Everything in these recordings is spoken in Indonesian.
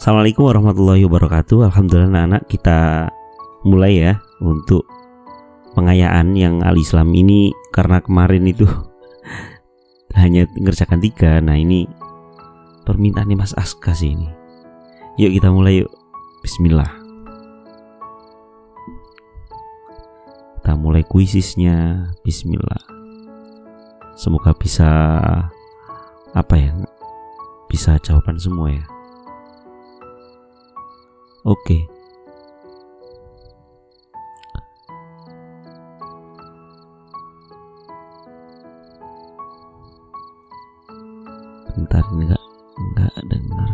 Assalamualaikum warahmatullahi wabarakatuh. Alhamdulillah anak-anak, kita mulai ya untuk pengayaan yang al-Islam ini. Karena kemarin itu hanya mengerjakan 3. Nah ini permintaannya Mas Aska sih ini. Yuk kita mulai yuk. Bismillah. Kita mulai kuisisnya. Bismillah. Semoga bisa bisa jawaban semua ya. Oke. Bentar, enggak dengar.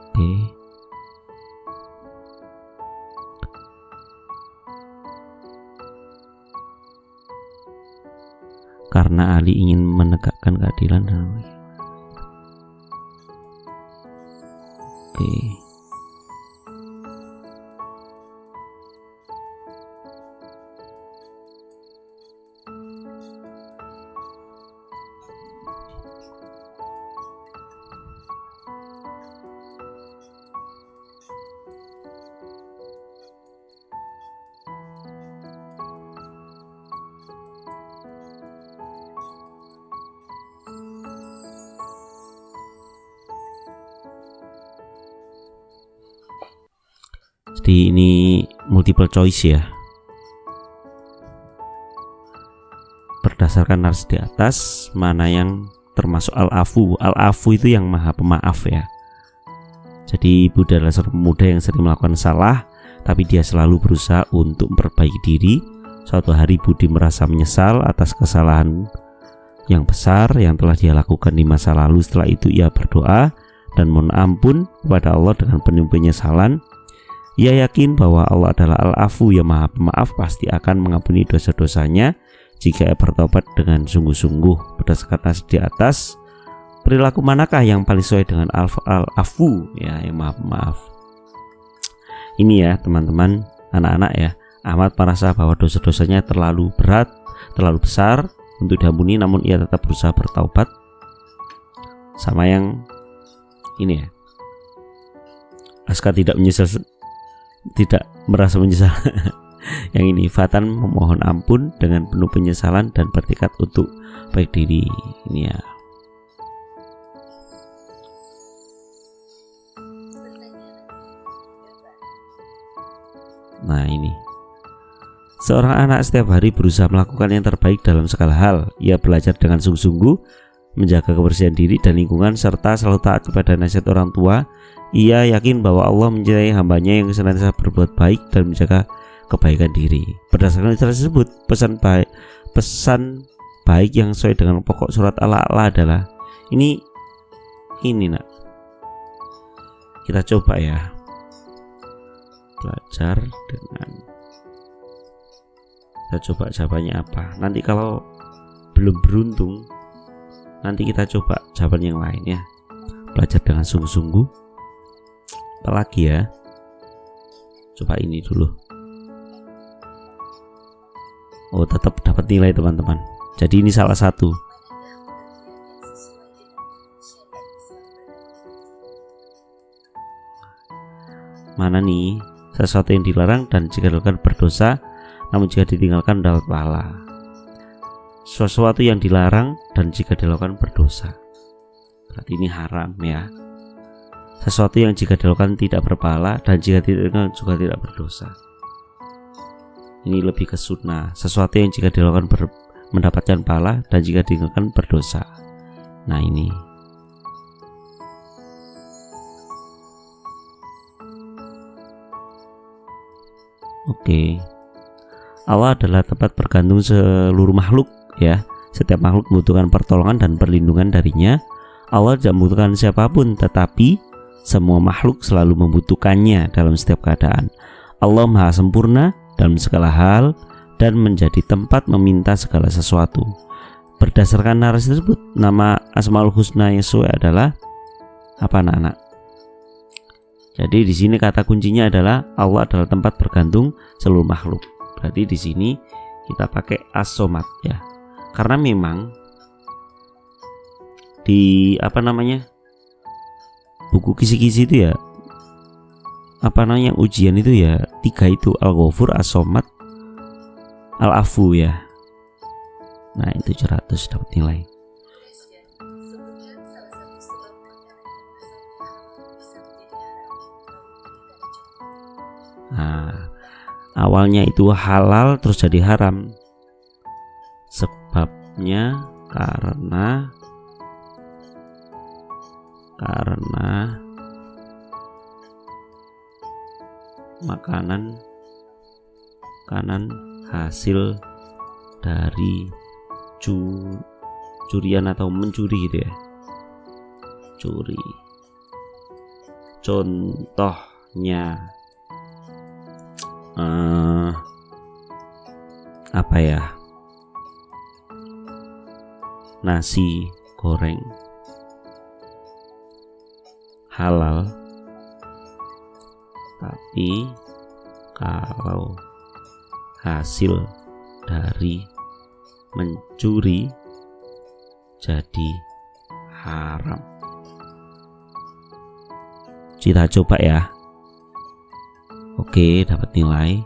Oke. Karena Ali ingin menegakkan keadilan dan oke. Jadi ini multiple choice ya. Berdasarkan narasi di atas, mana yang termasuk al-afu. Al-afu itu yang maha pemaaf ya. Jadi Buddha adalah seorang pemuda yang sering melakukan salah, tapi dia selalu berusaha untuk memperbaiki diri. Suatu hari Budi merasa menyesal atas kesalahan yang besar yang telah dia lakukan di masa lalu. Setelah itu ia berdoa dan mohon ampun kepada Allah dengan penuh penyesalan. Ia yakin bahwa Allah adalah Al-Afu yang maha pemaaf, pasti akan mengampuni dosa-dosanya jika ia bertobat dengan sungguh-sungguh. Berdasarkan nas di atas, perilaku manakah yang paling sesuai dengan Al-Afu ya, yang maha pemaaf? Ini ya teman-teman, anak-anak ya, Ahmad merasa bahwa dosa-dosanya terlalu berat, terlalu besar untuk diampuni, namun ia tetap berusaha bertaubat. Sama yang ini ya, Aska tidak merasa menyesal. Yang ini, Fatan memohon ampun dengan penuh penyesalan dan bertekad untuk baik diri. Ini ya. Nah ini, seorang anak setiap hari berusaha melakukan yang terbaik dalam segala hal. Ia belajar dengan sungguh-sungguh, menjaga kebersihan diri dan lingkungan, serta selalu taat kepada nasihat orang tua. Ia yakin bahwa Allah mencintai hambanya yang senantiasa berbuat baik dan menjaga kebaikan diri. Berdasarkan tersebut, pesan baik yang sesuai dengan pokok surat Al-A'la adalah ini nak. Kita coba ya, belajar dengan. Kita coba jawabannya apa. Nanti kalau belum beruntung, nanti kita coba jawaban yang lain ya. Belajar dengan sungguh-sungguh. Apalagi ya, coba ini dulu. Oh, tetap dapat nilai teman-teman. Jadi ini salah satu. Mana nih sesuatu yang dilarang dan jika dilakukan berdosa, namun jika ditinggalkan dapat pahala. Sesuatu yang dilarang dan jika dilakukan berdosa, berarti ini haram ya. Sesuatu yang jika dilakukan tidak berpahala dan jika ditinggalkan juga tidak berdosa. Ini lebih ke sunnah. Sesuatu yang jika dilakukan mendapatkan pahala dan jika ditinggalkan berdosa. Nah ini. Oke. Allah adalah tempat bergantung seluruh makhluk ya. Setiap makhluk membutuhkan pertolongan dan perlindungan darinya. Allah tidak membutuhkan siapapun, tetapi semua makhluk selalu membutuhkannya dalam setiap keadaan. Allah maha sempurna dalam segala hal dan menjadi tempat meminta segala sesuatu. Berdasarkan narasi tersebut, nama Asmaul Husna yang sesuai adalah apa anak-anak? Jadi di sini kata kuncinya adalah Allah adalah tempat bergantung seluruh makhluk. Berarti di sini kita pakai as-somad ya. Karena memang di apa namanya, buku kisi-kisi itu ya, apa namanya, ujian itu ya 3 itu, Al-Ghafur, As-Somad, Al-Afu ya. Nah itu 700 dapat nilai. Nah, awalnya itu halal terus jadi haram. Sebabnya karena makanan hasil dari curian atau mencuri gitu ya. Curi. Contohnya apa ya, nasi goreng halal, tapi kalau hasil dari mencuri jadi haram. Kita coba ya. Oke, dapat nilai.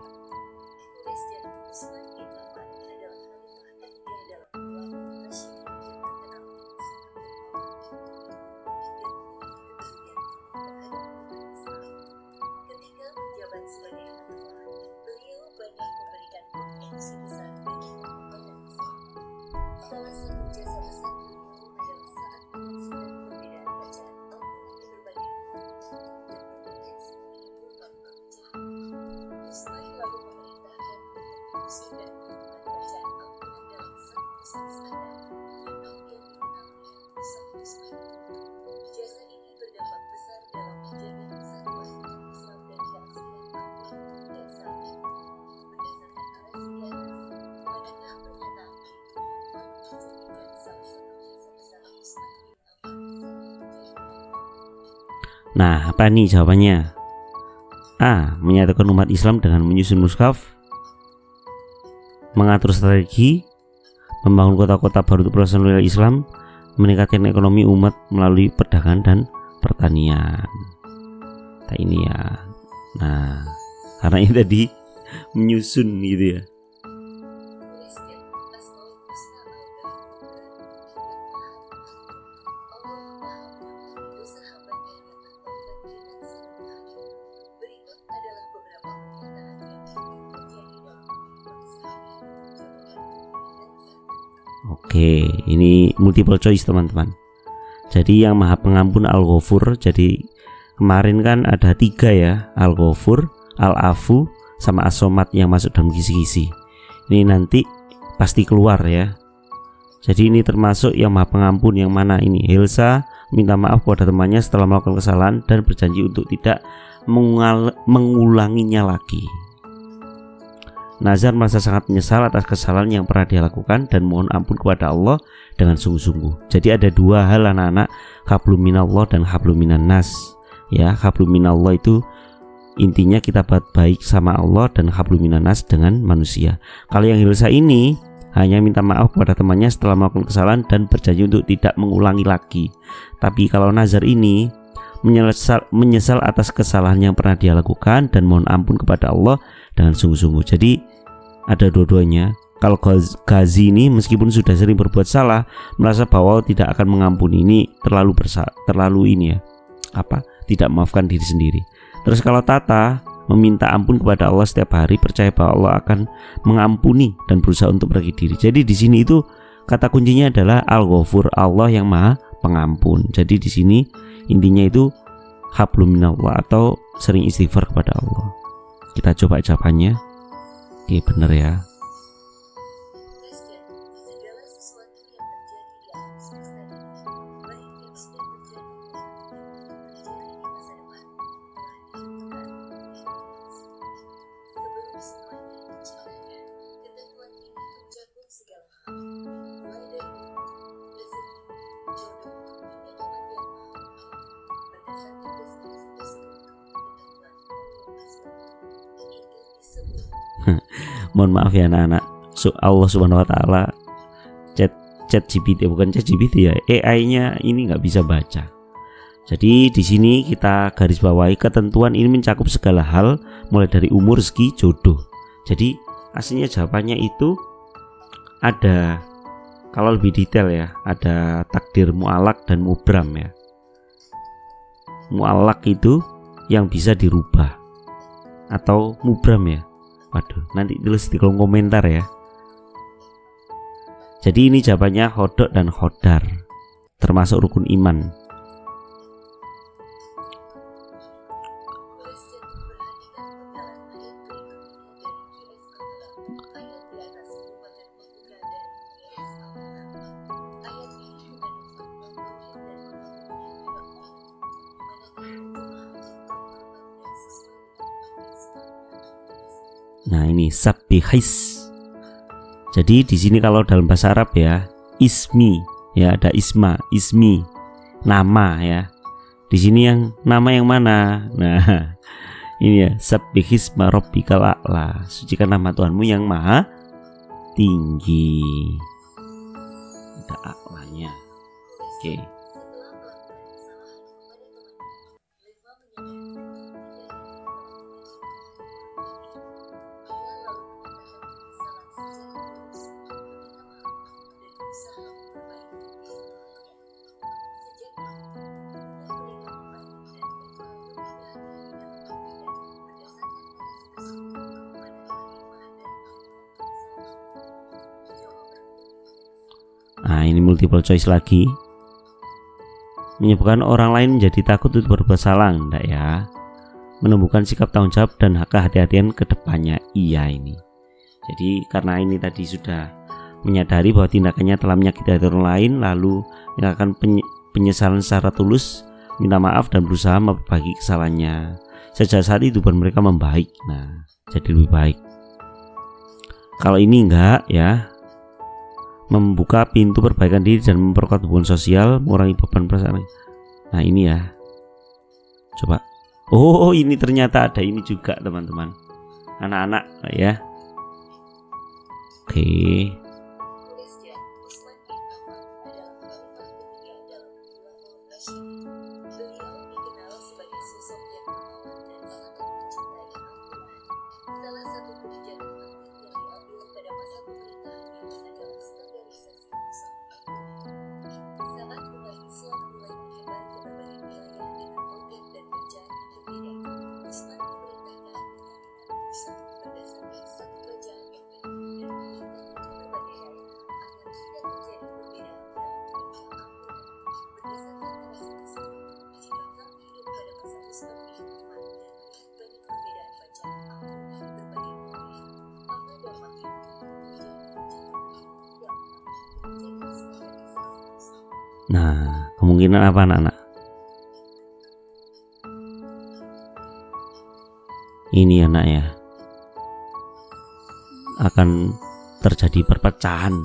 Nah, apa nih jawabannya? A. Menyatukan umat Islam dengan menyusun mushaf, mengatur strategi, membangun kota-kota baru untuk pelaksanaan wilayah Islam, meningkatkan ekonomi umat melalui perdagangan dan pertanian. Nah ini ya. Nah, karena ini tadi menyusun gitu ya. Oke, ini multiple choice teman-teman. Jadi yang Maha Pengampun Al-Ghafur. Jadi kemarin kan ada 3 ya, Al-Ghafur, Al-Afu, sama As-Somad yang masuk dalam kisi-kisi. Ini nanti pasti keluar ya. Jadi ini termasuk yang Maha Pengampun yang mana ini? Hilsa minta maaf kepada temannya setelah melakukan kesalahan dan berjanji untuk tidak mengulanginya lagi. Nazar merasa sangat menyesal atas kesalahan yang pernah dia lakukan dan mohon ampun kepada Allah dengan sungguh-sungguh. Jadi ada 2 hal anak-anak, hablum minallah dan hablum minan nas. Ya, hablum minallah itu intinya kita baik sama Allah, dan hablum minan nas dengan manusia. Kalau yang Hilsa ini hanya minta maaf kepada temannya setelah melakukan kesalahan dan berjanji untuk tidak mengulangi lagi. Tapi kalau nazar ini menyesal atas kesalahan yang pernah dia lakukan dan mohon ampun kepada Allah dengan sungguh-sungguh. Jadi ada dua-duanya. Kalau Ghazi ini meskipun sudah sering berbuat salah, merasa bahwa tidak akan mengampuni, ini terlalu ini ya, tidak memaafkan diri sendiri. Terus kalau Tata meminta ampun kepada Allah setiap hari, percaya bahwa Allah akan mengampuni dan berusaha untuk pergi diri. Jadi di sini itu kata kuncinya adalah Al-Ghafur, Allah yang Maha Pengampun. Jadi di sini intinya itu hablum minallah atau sering istighfar kepada Allah. Kita coba jawabannya. Oke, benar ya. Mohon maaf ya anak-anak, Allah Subhanahu wa taala chat ChatGPT, bukan ChatGPT ya, AI-nya ini nggak bisa baca. Jadi di sini kita garis bawahi ketentuan ini mencakup segala hal mulai dari umur, rezeki, jodoh. Jadi aslinya jawabannya itu ada, kalau lebih detail ya, ada takdir, mu'allaq dan mubram ya. Mu'allaq itu yang bisa dirubah atau mubram ya. Waduh, nanti tulis di kolom komentar ya. Jadi ini jawabannya khodok dan khodar, termasuk rukun iman. Nah ini sabbihis. Jadi di sini kalau dalam bahasa Arab ya, ismi ya, ada isma, ismi, nama ya. Di sini yang nama yang mana? Nah, ini ya, sabbihisma rabbikal a'la. Sucikan nama Tuhanmu yang maha tinggi. Ada a'lanya. Oke. Nah ini multiple choice lagi. Menyebabkan orang lain menjadi takut untuk berbuat salah, enggak ya? Menumbuhkan sikap tanggung jawab dan kehati-hatian ke depannya, iya ini. Jadi karena ini tadi sudah menyadari bahwa tindakannya telah menyakiti hati orang lain, lalu meninggalkan penyesalan secara tulus, minta maaf dan berusaha memperbaiki kesalahannya. Sejak saat itu hubungan mereka membaik. Nah jadi lebih baik. Kalau ini enggak ya, membuka pintu perbaikan diri dan memperkuat hubungan sosial, mengurangi beban perasaan. Nah ini ya, coba. Oh ini ternyata ada ini juga teman-teman, anak-anak ya. Oke. Nah, kemungkinan apa anak-anak? Ini anak ya, akan terjadi perpecahan.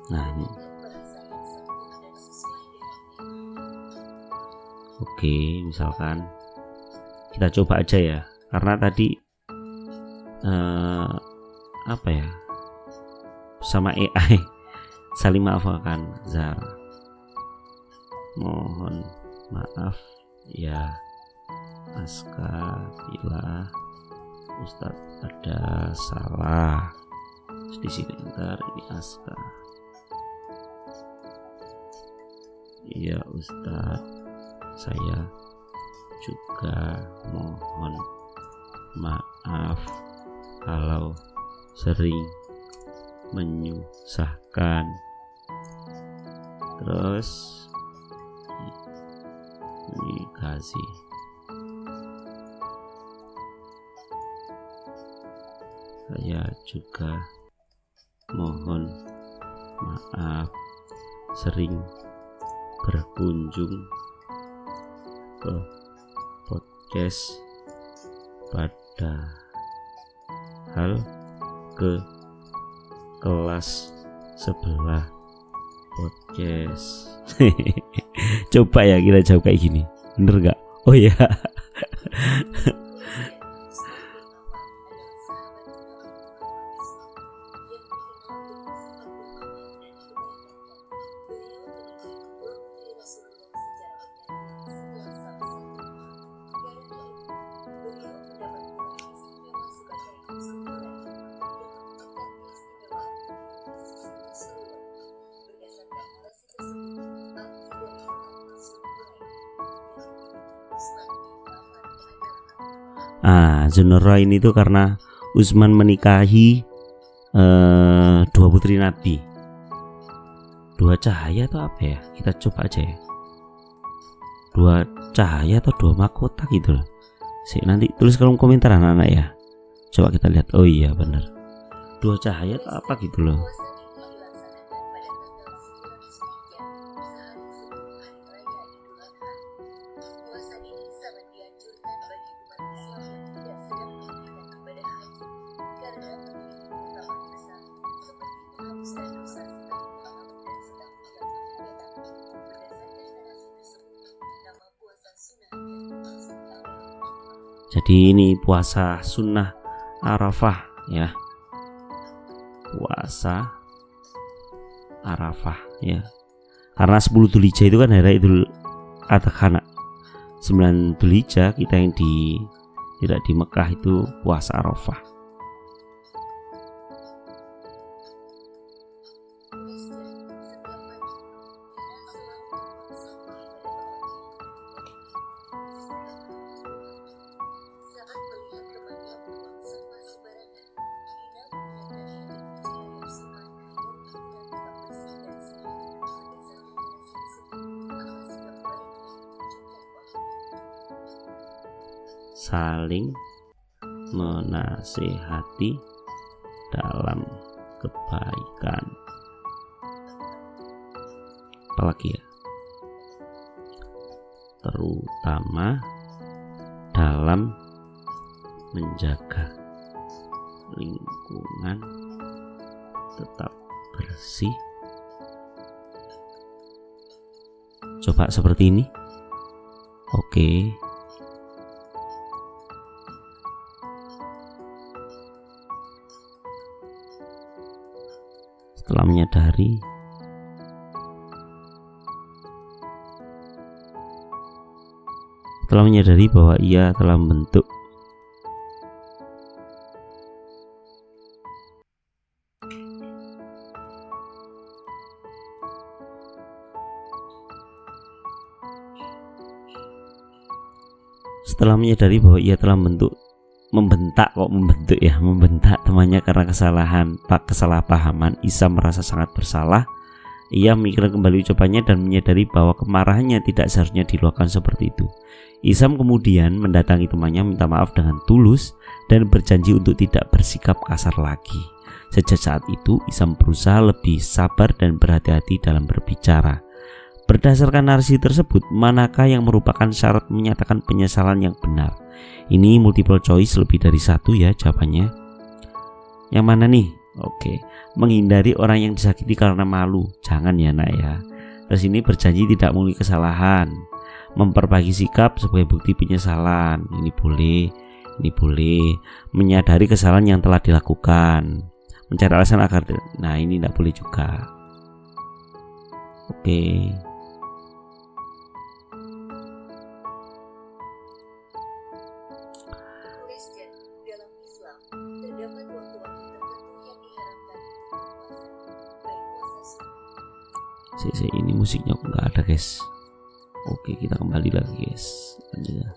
Nah ini. Oke, misalkan kita coba aja ya, karena tadi apa ya, sama AI saling maafkan. Zar, mohon maaf ya Aska bila Ustadz ada salah di sini. Ntar ini Aska. Iya Ustadz, saya juga mohon maaf kalau sering menyusahkan. Terus ini kasih. Saya juga mohon maaf sering berkunjung ke podcast padahal ke kelas sebelah podcast. Coba ya kita jawab kayak gini, bener gak? Oh ya. Nah, Zunurain itu karena Utsman menikahi dua putri Nabi. Dua cahaya atau apa ya? Kita coba aja ya. Dua cahaya atau dua mahkota gitu loh. Nanti tulis kolom komentar anak-anak ya. Coba kita lihat. Oh iya benar. Dua cahaya atau apa gitu loh. Jadi ini puasa sunnah Arafah ya. Puasa Arafah ya. Karena 10 Dzulhijjah itu kan hari Idul Adha. 9 Dzulhijjah kita yang tidak di Mekah itu puasa Arafah. Saling menasehati dalam kebaikan. Apalagi ya? Terutama dalam menjaga lingkungan tetap bersih. Coba seperti ini. Oke. Setelah menyadari bahwa ia telah membentuk membentak temannya karena kesalahpahaman. Isam merasa sangat bersalah. Ia memikirkan kembali ucapannya dan menyadari bahwa kemarahannya tidak seharusnya diluapkan seperti itu. Isam kemudian mendatangi temannya, minta maaf dengan tulus dan berjanji untuk tidak bersikap kasar lagi. Sejak saat itu Isam berusaha lebih sabar dan berhati-hati dalam berbicara. Berdasarkan narasi tersebut, manakah yang merupakan syarat menyatakan penyesalan yang benar? Ini multiple choice, lebih dari satu ya jawabannya. Yang mana nih? Oke. Menghindari orang yang disakiti karena malu. Jangan ya nak ya. Terus ini berjanji tidak mengulangi kesalahan. Memperbaiki sikap sebagai bukti penyesalan. Ini boleh. Menyadari kesalahan yang telah dilakukan. Mencari alasan agar ini tidak boleh juga. Oke. Dalam Islam, terdapat waktu-waktu tertentu yang diharamkan untuk berpuasa, baik puasa sunnah. Ini musiknya nggak ada guys. Oke, kita kembali lagi guys. Lanjut ya.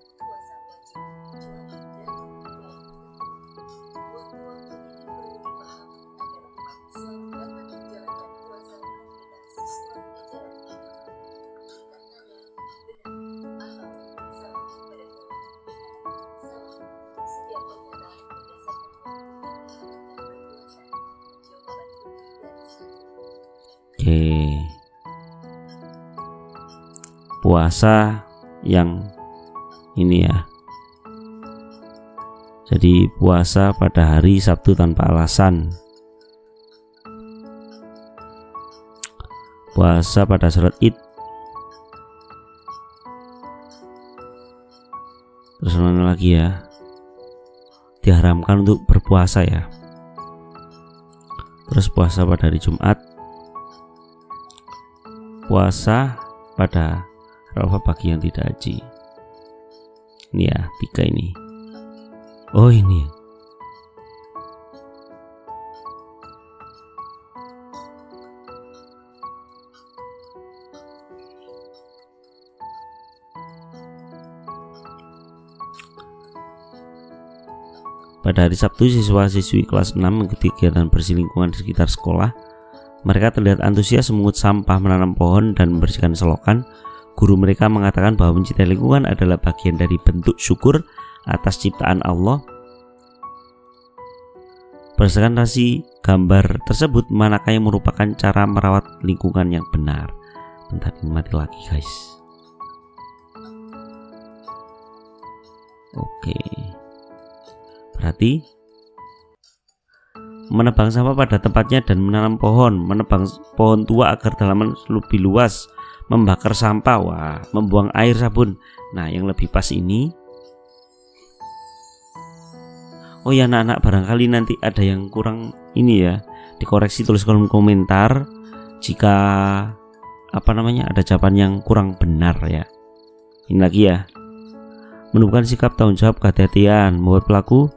Puasa yang ini ya. Jadi puasa pada hari Sabtu tanpa alasan. Puasa pada sholat Id. Terus mana lagi ya? Diharamkan untuk berpuasa ya. Terus puasa pada hari Jumat. Puasa pada Arafah bagi yang tidak haji. Ini ya, 3 ini. Oh ini ya. Pada hari Sabtu, siswa-siswi kelas 6 mengikuti kegiatan bersih lingkungan di sekitar sekolah. Mereka terlihat antusias memungut sampah, menanam pohon, dan membersihkan selokan. Guru mereka mengatakan bahwa mencintai lingkungan adalah bagian dari bentuk syukur atas ciptaan Allah. Berdasarkan narasi gambar tersebut, manakah yang merupakan cara merawat lingkungan yang benar? Bentar, ini mati lagi guys. Oke. Berarti menebang sampah pada tempatnya dan menanam pohon, menebang pohon tua agar dalaman lebih luas, membakar sampah, wah, membuang air sabun. Nah, yang lebih pas ini, oh ya anak-anak, barangkali nanti ada yang kurang ini ya, dikoreksi, tulis kolom komentar jika ada jawaban yang kurang benar ya. Ini lagi ya, menunjukkan sikap tanggung jawab, kehati-hatian, membuat pelaku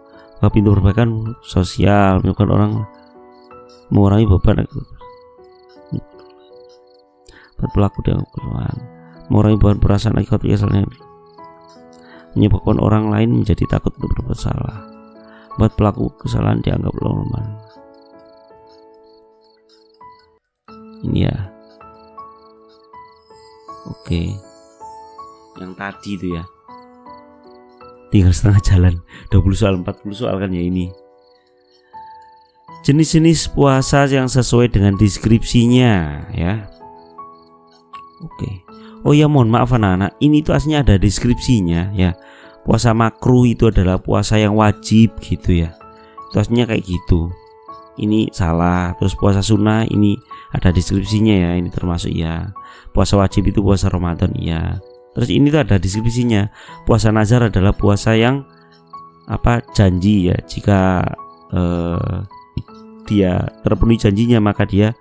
pintu perbaikan sosial, menyebabkan orang mengurangi beban, buat pelaku dengan keluhan, mengurangi beban perasaan akibat kesalahpahaman, menyebabkan orang lain menjadi takut untuk berbuat salah, buat pelaku kesalahan dianggap lemah. Ini ya. Oke. Yang tadi itu ya. Tinggal setengah jalan, 20 soal, 40 soal kan ya ini. Jenis-jenis puasa yang sesuai dengan deskripsinya ya. Oke. Oh ya, mohon maaf anak-anak, ini tuh aslinya ada deskripsinya ya. Puasa makruh itu adalah puasa yang wajib gitu ya. Itu aslinya kayak gitu. Ini salah. Terus puasa sunnah ini ada deskripsinya ya, ini termasuk ya. Puasa wajib itu puasa Ramadan ya. Terus ini tuh ada deskripsinya. Puasa nazar adalah puasa yang janji ya. Jika dia terpenuhi janjinya maka dia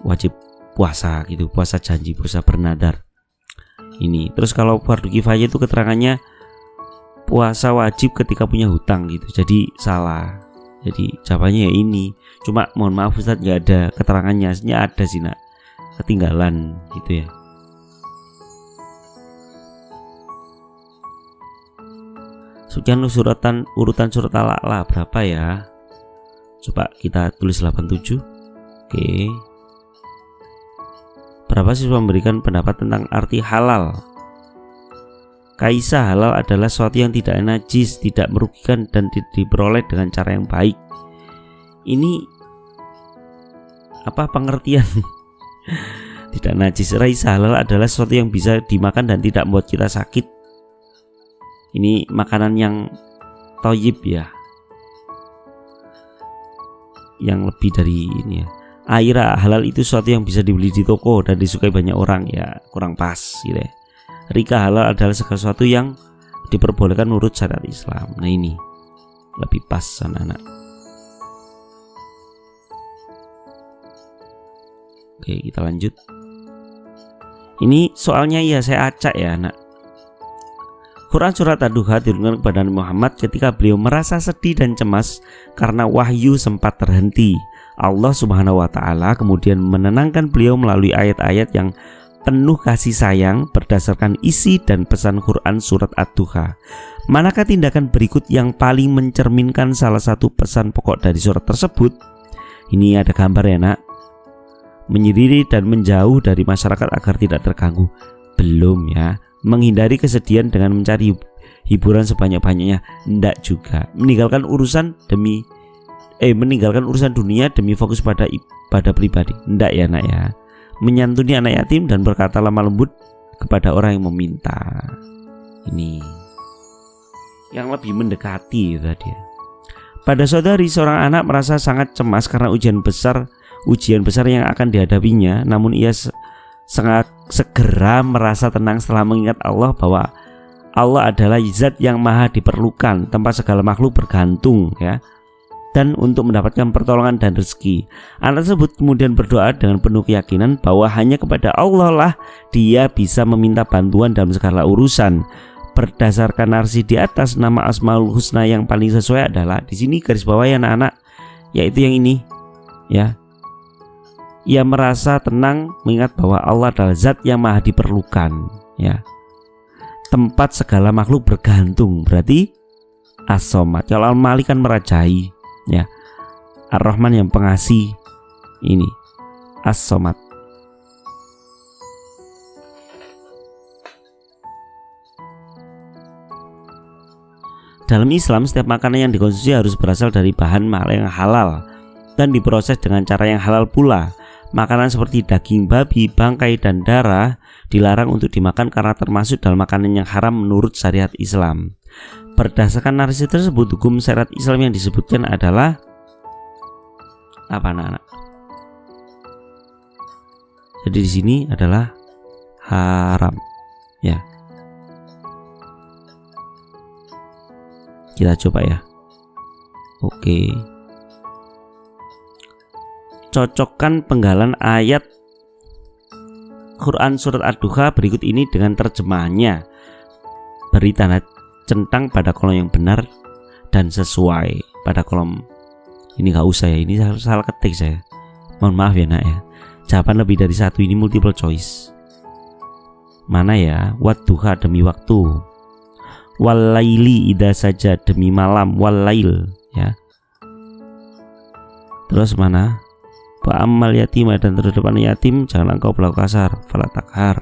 wajib puasa gitu. Puasa janji, puasa bernadar. Ini. Terus kalau fardu kifayah itu keterangannya puasa wajib ketika punya hutang gitu. Jadi salah. Jadi jawabannya ya ini. Cuma mohon maaf Ustadz, nggak ada keterangannya. Aslinya ada sih nak, ketinggalan gitu ya. Sekian urutan surat Al-A'la berapa ya? Coba kita tulis 87. Oke. Berapa siswa memberikan pendapat tentang arti halal? Kaisa, halal adalah sesuatu yang tidak najis, tidak merugikan, dan diperoleh dengan cara yang baik. Ini pengertian tidak najis? Raisa, halal adalah sesuatu yang bisa dimakan dan tidak membuat kita sakit. Ini makanan yang thayyib ya, yang lebih dari ini ya. Aira, halal itu sesuatu yang bisa dibeli di toko dan disukai banyak orang ya, kurang pas gitu ya. Rika, halal adalah segala sesuatu yang diperbolehkan menurut syariat Islam. Nah ini lebih pas anak-anak. Oke, kita lanjut. Ini soalnya ya saya acak ya anak. Quran surat Ad-Duha diturunkan kepada Nabi Muhammad ketika beliau merasa sedih dan cemas karena wahyu sempat terhenti. Allah Subhanahu wa taala kemudian menenangkan beliau melalui ayat-ayat yang penuh kasih sayang berdasarkan isi dan pesan Quran surat Ad-Duha. Manakah tindakan berikut yang paling mencerminkan salah satu pesan pokok dari surat tersebut? Ini ada gambar ya nak. Menyendiri dan menjauh dari masyarakat agar tidak terganggu. Belum ya. Menghindari kesedihan dengan mencari hiburan sebanyak-banyaknya, enggak juga. Meninggalkan urusan dunia demi fokus pada pribadi, enggak ya nak ya. Menyantuni anak yatim dan berkata lemah lembut kepada orang yang meminta. Ini yang lebih mendekati tadi. Pada suatu hari seorang anak merasa sangat cemas karena ujian besar yang akan dihadapinya, namun ia sangat segera merasa tenang setelah mengingat Allah bahwa Allah adalah zat yang maha diperlukan, tempat segala makhluk bergantung ya, dan untuk mendapatkan pertolongan dan rezeki. Anak tersebut kemudian berdoa dengan penuh keyakinan bahwa hanya kepada Allah lah dia bisa meminta bantuan dalam segala urusan. Berdasarkan narasi di atas, nama Asmaul Husna yang paling sesuai adalah di sini garis bawah ya anak-anak, yaitu yang ini ya. Ia merasa tenang mengingat bahwa Allah adalah zat yang maha diperlukan ya, tempat segala makhluk bergantung. Berarti As-Somad. Kalau Al-Malik kan merajai, ya. Ar-Rahman yang pengasih. Ini As-Somad. Dalam Islam, setiap makanan yang dikonsumsi harus berasal dari bahan yang halal dan diproses dengan cara yang halal pula. Makanan seperti daging babi, bangkai, dan darah dilarang untuk dimakan karena termasuk dalam makanan yang haram menurut syariat Islam. Berdasarkan narasi tersebut, hukum syariat Islam yang disebutkan adalah apa, anak-anak? Jadi di sini adalah haram, ya. Kita coba ya. Oke. Cocokkan penggalan ayat Quran surat Ad-Duha berikut ini dengan terjemahannya. Beri tanda centang pada kolom yang benar dan sesuai pada kolom. Ini gak usah ya, ini salah ketik saya. Mohon maaf ya nak ya. Jawaban lebih dari satu ini multiple choice. Mana ya? Wadduha demi waktu. Walaili idza saja demi malam, walail, ya. Terus mana? Wa ammal yatim, dan terhadap anak yatim jangan engkau berlaku kasar, fala takhar.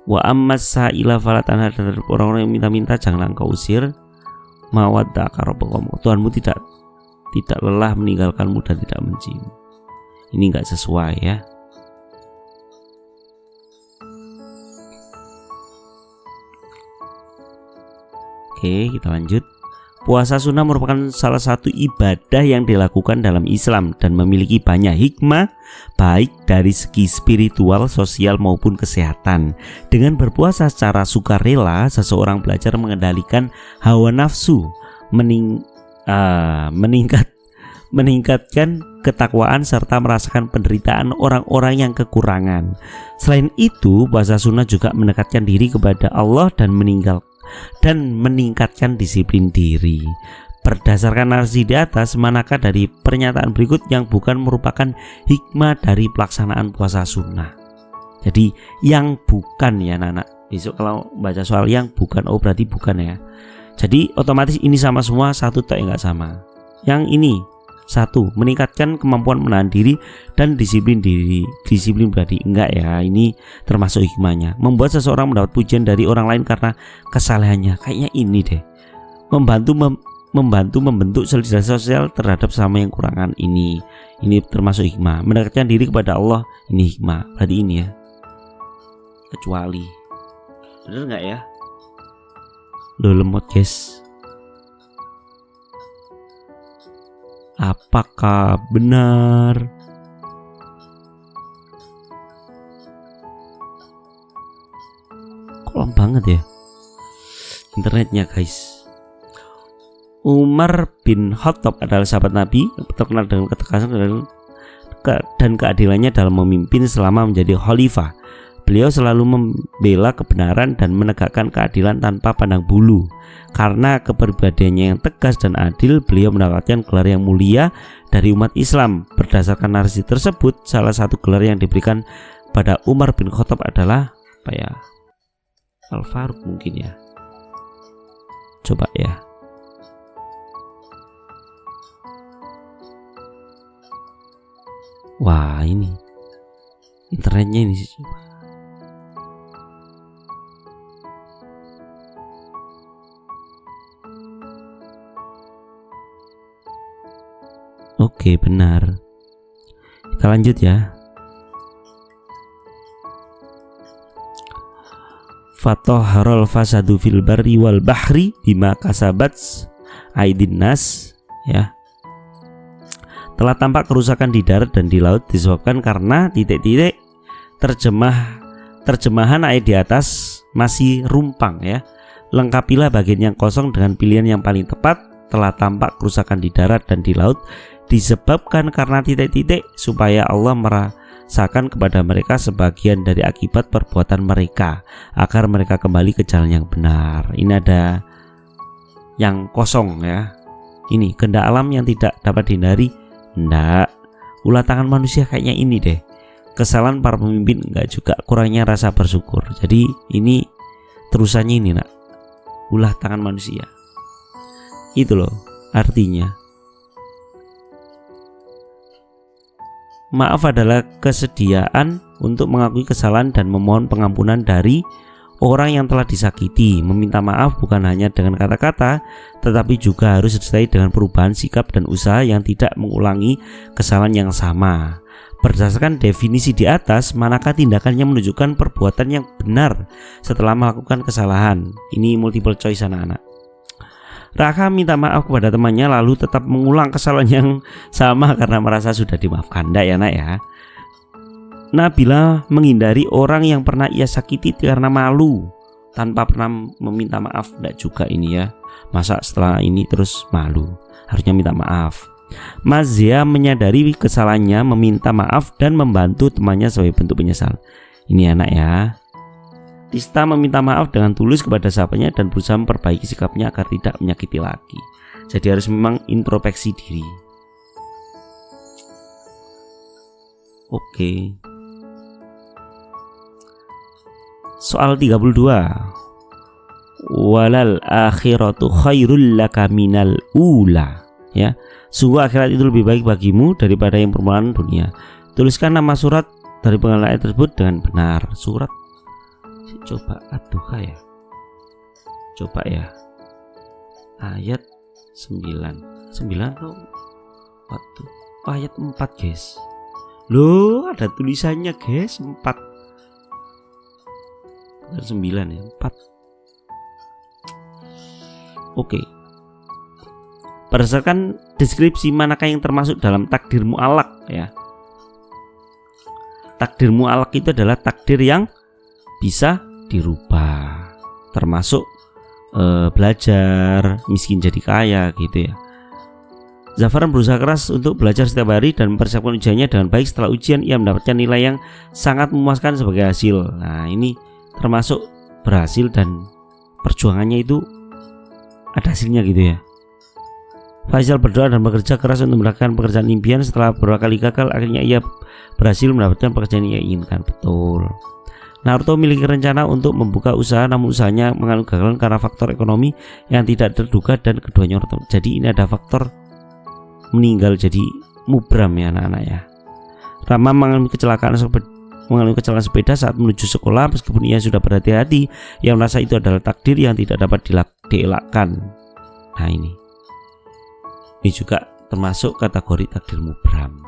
Wa ammas sa'ila fala tanhar, dan terhadap orang-orang yang minta-minta janganlah engkau usir. Mawadda'aka rabbukum, Tuhanmu tidak lelah meninggalkanmu dan tidak benci-mu. Ini enggak sesuai ya. Oke, kita lanjut. Puasa sunnah merupakan salah satu ibadah yang dilakukan dalam Islam dan memiliki banyak hikmah baik dari segi spiritual, sosial maupun kesehatan. Dengan berpuasa secara sukarela, seseorang belajar mengendalikan hawa nafsu, meningkatkan ketakwaan serta merasakan penderitaan orang-orang yang kekurangan. Selain itu, puasa sunnah juga mendekatkan diri kepada Allah dan meningkatkan disiplin diri. Berdasarkan narasi di atas, manakah dari pernyataan berikut yang bukan merupakan hikmah dari pelaksanaan puasa sunnah? Jadi yang bukan ya anak-anak. Besok kalau baca soal yang bukan, oh berarti bukan ya. Jadi otomatis ini sama semua, satu tak enggak sama. Yang ini satu, meningkatkan kemampuan menahan diri dan disiplin diri. Disiplin berarti enggak ya, ini termasuk hikmahnya. Membuat seseorang mendapat pujian dari orang lain karena kesalehannya. Kayaknya ini deh. Membantu membentuk solidaritas sosial terhadap sama yang kurangan ini. Ini termasuk hikmah. Mendekatkan diri kepada Allah, ini hikmah. Berarti ini ya. Kecuali. Bener enggak ya? Loh lemot guys. Apakah benar? Kolam banget ya internetnya guys. Umar bin Khattab adalah sahabat Nabi, terkenal dengan ketegasan dan keadilannya dalam memimpin selama menjadi khalifah. Beliau selalu membela kebenaran dan menegakkan keadilan tanpa pandang bulu. Karena kepribadiannya yang tegas dan adil, beliau mendapatkan gelar yang mulia dari umat Islam. Berdasarkan narasi tersebut, salah satu gelar yang diberikan pada Umar bin Khattab adalah apa ya? Al-Faruq mungkin ya. Coba ya. Wah, ini internetnya ini sih. Oke, benar. Kita lanjut ya. Fatahharul fasadu fil barri wal bahri bima kasabat aidin nas, ya. Telah tampak kerusakan di darat dan di laut disebabkan karena titik-titik. Terjemahan ayat di atas masih rumpang ya. Lengkapilah bagian yang kosong dengan pilihan yang paling tepat. Telah tampak kerusakan di darat dan di laut disebabkan karena titik-titik, supaya Allah merasakan kepada mereka sebagian dari akibat perbuatan mereka, agar mereka kembali ke jalan yang benar. Ini ada yang kosong ya. Ini kehendak alam yang tidak dapat dihindari. Enggak, ulah tangan manusia kayaknya ini deh. Kesalahan para pemimpin enggak juga kurangnya rasa bersyukur. Jadi ini terusannya ini nak. ulah tangan manusia. Itu loh artinya. Maaf adalah kesediaan untuk mengakui kesalahan dan memohon pengampunan dari orang yang telah disakiti. Meminta maaf bukan hanya dengan kata-kata, tetapi juga harus disertai dengan perubahan sikap dan usaha yang tidak mengulangi kesalahan yang sama. Berdasarkan definisi di atas, manakah tindakannya menunjukkan perbuatan yang benar setelah melakukan kesalahan? Ini multiple choice anak-anak. Raka minta maaf kepada temannya lalu tetap mengulang kesalahan yang sama karena merasa sudah dimaafkan. Nggak ya nak ya? Nabila menghindari orang yang pernah ia sakiti karena malu tanpa pernah meminta maaf. Nggak juga ini ya. Masa setelah ini terus malu? Harusnya minta maaf. Mazia menyadari kesalahannya, meminta maaf dan membantu temannya sebagai bentuk penyesalan. Ini anak ya. Tista meminta maaf dengan tulus kepada sahabatnya dan berusaha memperbaiki sikapnya agar tidak menyakiti lagi. Jadi harus memang introspeksi diri. Oke. Soal 32. Walal akhiratu khairul laka minal ula. Ya, sungguh akhirat itu lebih baik bagimu daripada yang permulaan dunia. Tuliskan nama surat dari penggalan ayat tersebut dengan benar. Surat, coba Ad-Duha ya. Coba ya. Ayat 9 atau waktu ayat 4 guys. Loh, ada tulisannya guys, 4. Bukan 9 ya, 4. Oke. Berdasarkan deskripsi manakah yang termasuk dalam takdir mu'allaq ya. Takdir mu'allaq itu adalah takdir yang bisa dirubah, termasuk belajar, miskin jadi kaya gitu ya. Zafaran berusaha keras untuk belajar setiap hari dan mempersiapkan ujiannya dengan baik. Setelah ujian ia mendapatkan nilai yang sangat memuaskan sebagai hasil. Nah ini termasuk berhasil dan perjuangannya itu ada hasilnya gitu ya. Faisal berdoa dan bekerja keras untuk mendapatkan pekerjaan impian. Setelah beberapa kali gagal, akhirnya ia berhasil mendapatkan pekerjaan yang ia inginkan. Betul. Naruto memiliki rencana untuk membuka usaha, namun usahanya mengalami kegagalan karena faktor ekonomi yang tidak terduga dan keduanya orang tua. Jadi ini ada faktor meninggal jadi mubram ya anak-anak ya. Rama mengalami kecelakaan sepeda saat menuju sekolah. Meskipun ia sudah berhati-hati, ia merasa itu adalah takdir yang tidak dapat dielakkan. Nah ini juga termasuk kategori takdir mubram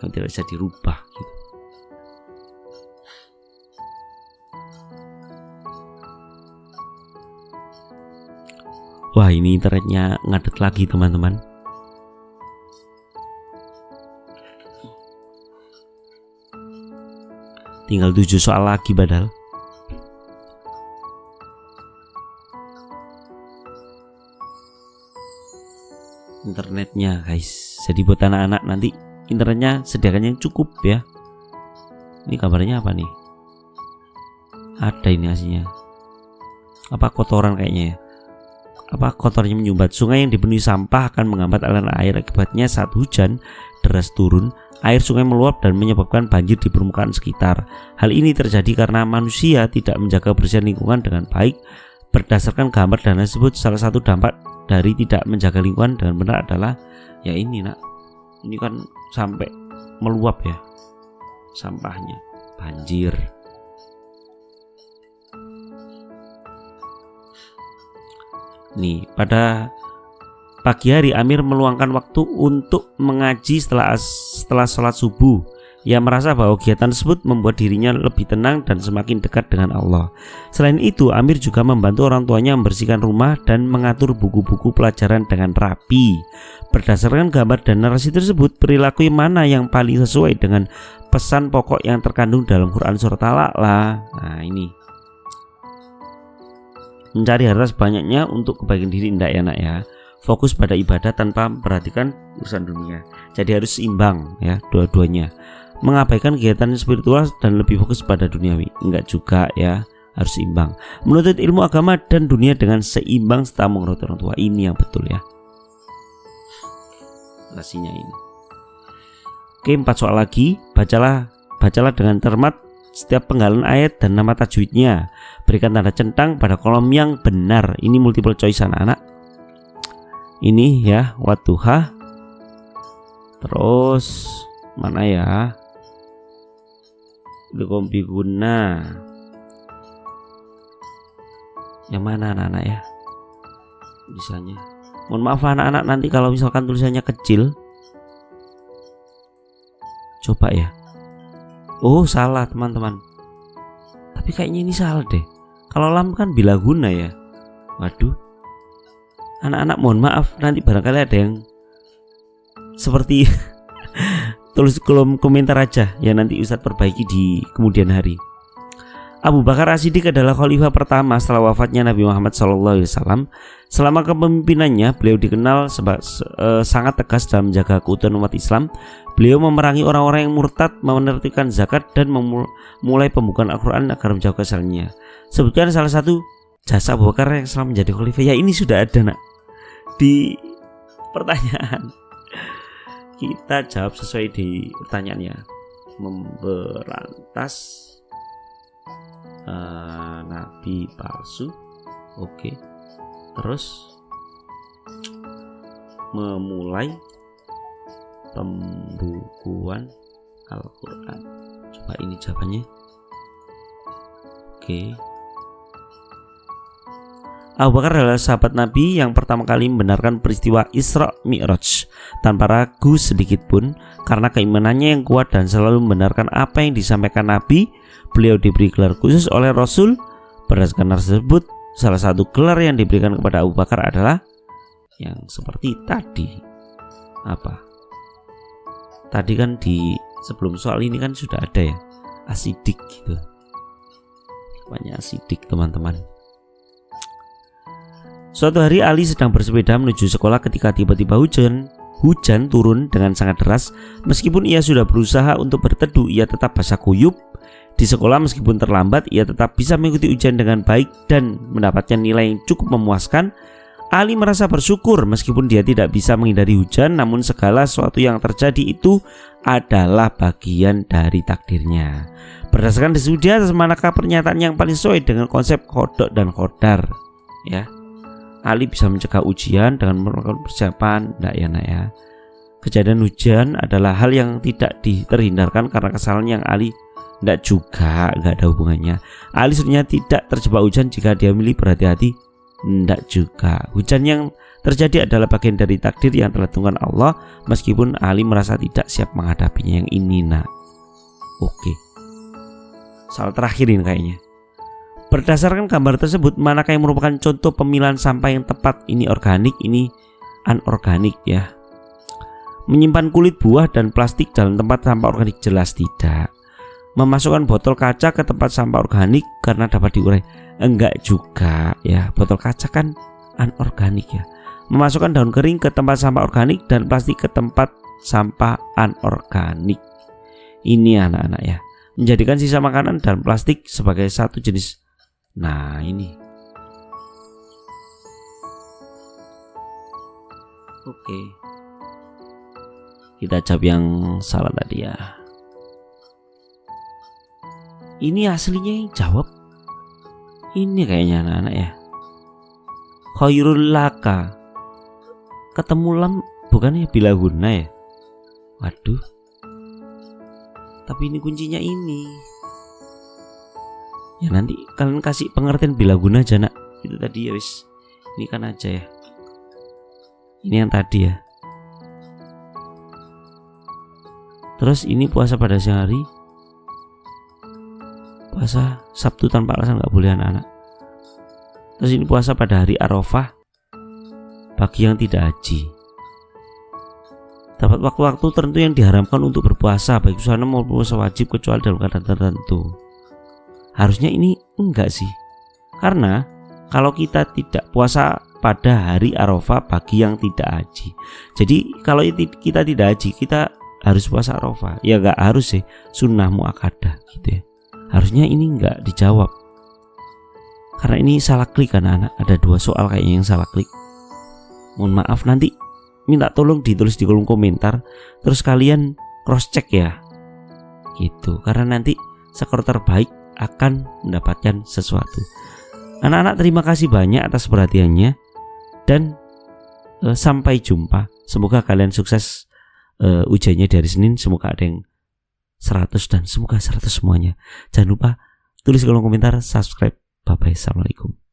yang tidak bisa dirubah gitu. Wah ini internetnya ngadet lagi teman-teman. Tinggal 7 soal lagi padahal. Internetnya guys. Jadi buat anak-anak nanti internetnya sediakan yang cukup ya. Ini kabarnya apa nih? Ada ini hasilnya. Apa kotoran kayaknya ya? Apa kotornya menyumbat. Sungai yang dipenuhi sampah akan menghambat aliran air. Akibatnya saat hujan deras turun, air sungai meluap dan menyebabkan banjir di permukaan sekitar. Hal ini terjadi karena manusia tidak menjaga kebersihan lingkungan dengan baik. Berdasarkan gambar dan tersebut, salah satu dampak dari tidak menjaga lingkungan dengan benar adalah ya ini nak, ini kan sampai meluap ya sampahnya, banjir. Nih pada pagi hari Amir meluangkan waktu untuk mengaji setelah sholat subuh. Ia merasa bahwa kegiatan tersebut membuat dirinya lebih tenang dan semakin dekat dengan Allah. Selain itu, Amir juga membantu orang tuanya membersihkan rumah dan mengatur buku-buku pelajaran dengan rapi. Berdasarkan gambar dan narasi tersebut, perilaku mana yang paling sesuai dengan pesan pokok yang terkandung dalam Quran surat Al-A'la? Nah ini, mencari harta sebanyaknya untuk kebaikan diri, enggak ya nak ya. Fokus pada ibadah tanpa memperhatikan urusan dunia. Jadi harus seimbang ya dua-duanya. Mengabaikan kegiatan spiritual dan lebih fokus pada duniawi, enggak juga ya, harus seimbang. Menuntut ilmu agama dan dunia dengan seimbang serta menghormati orang tua, ini yang betul ya. Nasinya ini. Oke, 4 soal lagi. Bacalah dengan cermat setiap penggalan ayat dan nama tajwidnya. Berikan tanda centang pada kolom yang benar. Ini multiple choice anak-anak. Ini ya, wadduha. Terus mana ya? Likombi guna. Yang mana anak-anak ya? Bisanya. Mohon maaf anak-anak, nanti kalau misalkan tulisannya kecil. Coba ya. Oh, salah teman-teman. Tapi kayaknya ini salah deh. Kalau lam kan bila guna ya. Waduh. Anak-anak mohon maaf, nanti barangkali ada yang seperti tulis kolom komentar aja ya, nanti Ustadz perbaiki di kemudian hari. Abu Bakar As-Siddiq adalah khalifah pertama setelah wafatnya Nabi Muhammad SAW. Selama kepemimpinannya, beliau dikenal sangat tegas dalam menjaga keutuhan umat Islam. Beliau memerangi orang-orang yang murtad, menertibkan zakat, dan memulai pembukaan Al-Quran agar menjauh kesalahannya. Sebutkan salah satu jasa Abu Bakar yang selama menjadi khalifah. Ya, ini sudah ada nak di pertanyaan. Kita jawab sesuai di pertanyaannya. Memberantas nabi palsu. Oke. Terus memulai pembukuan Al-Quran. Coba ini jawabannya. Oke. Abu Bakar adalah sahabat Nabi yang pertama kali membenarkan peristiwa Isra Mi'raj tanpa ragu sedikit pun, karena keimanannya yang kuat dan selalu membenarkan apa yang disampaikan Nabi. Beliau diberi gelar khusus oleh Rasul. Berdasarkan tersebut, salah satu gelar yang diberikan kepada Abu Bakar adalah yang seperti tadi. Apa? Tadi kan di sebelum soal ini kan sudah ada ya, As-Siddiq gitu. Banyak As-Siddiq teman-teman. Suatu hari Ali sedang bersepeda menuju sekolah ketika tiba-tiba hujan turun dengan sangat deras. Meskipun ia sudah berusaha untuk berteduh, ia tetap basah kuyup. Di sekolah meskipun terlambat, ia tetap bisa mengikuti ujian dengan baik dan mendapatkan nilai yang cukup memuaskan. Ali merasa bersyukur meskipun dia tidak bisa menghindari hujan, namun segala sesuatu yang terjadi itu adalah bagian dari takdirnya. Berdasarkan studi atas, manakah pernyataan yang paling sesuai dengan konsep kodok dan kodar? Ya, Ali bisa mencegah ujian dengan melakukan persiapan. Enggak ya nak ya. Kejadian hujan adalah hal yang tidak terhindarkan karena kesalahan yang Ali enggak ada hubungannya. Ali sebenarnya tidak terjebak hujan jika dia milih berhati-hati. Enggak juga. Hujan yang terjadi adalah bagian dari takdir yang telah ditentukan Allah, meskipun Ali merasa tidak siap menghadapinya. Yang ini nak. Oke. Soal terakhir ini kayaknya. Berdasarkan gambar tersebut, manakah yang merupakan contoh pemilihan sampah yang tepat? Ini organik, ini anorganik ya. Menyimpan kulit buah dan plastik dalam tempat sampah organik jelas tidak. Memasukkan botol kaca ke tempat sampah organik karena dapat diurai, enggak juga ya. Botol kaca kan anorganik ya. Memasukkan daun kering ke tempat sampah organik dan plastik ke tempat sampah anorganik. Ini anak-anak ya. Menjadikan sisa makanan dan plastik sebagai satu jenis. Nah ini. Oke. Kita jawab yang salah tadi ya. Ini aslinya yang jawab. Ini kayaknya anak-anak ya. Khairul laka. Ketemu lam bukannya bila guna ya. Waduh. Tapi ini kuncinya ini. Ya nanti kalian kasih pengertian bila guna aja nak. Itu tadi ya wis. Ini kan aja ya. Ini yang tadi ya. Terus ini puasa pada siang hari. Puasa Sabtu tanpa alasan gak boleh anak-anak. Terus ini puasa pada hari Arafah bagi yang tidak haji. Dapat waktu-waktu tertentu yang diharamkan untuk berpuasa, baik sunnah maupun puasa wajib kecuali dalam keadaan tertentu. Harusnya ini enggak sih. Karena kalau kita tidak puasa pada hari Arafah bagi yang tidak haji. Jadi kalau kita tidak haji, kita harus puasa Arafah. Ya enggak harus sih, sunnah muakkadah gitu ya. Harusnya ini enggak dijawab. Karena ini salah klik anak-anak. Ada 2 soal kayaknya yang salah klik. Mohon maaf, nanti minta tolong ditulis di kolom komentar. Terus kalian cross check ya. Gitu. Karena nanti skor terbaik akan mendapatkan sesuatu. Anak-anak, terima kasih banyak atas perhatiannya dan sampai jumpa. Semoga kalian sukses ujiannya dari Senin. Semoga ada yang 100 dan semoga 100 semuanya. Jangan lupa tulis kolom komentar, subscribe. Bye bye. Assalamualaikum.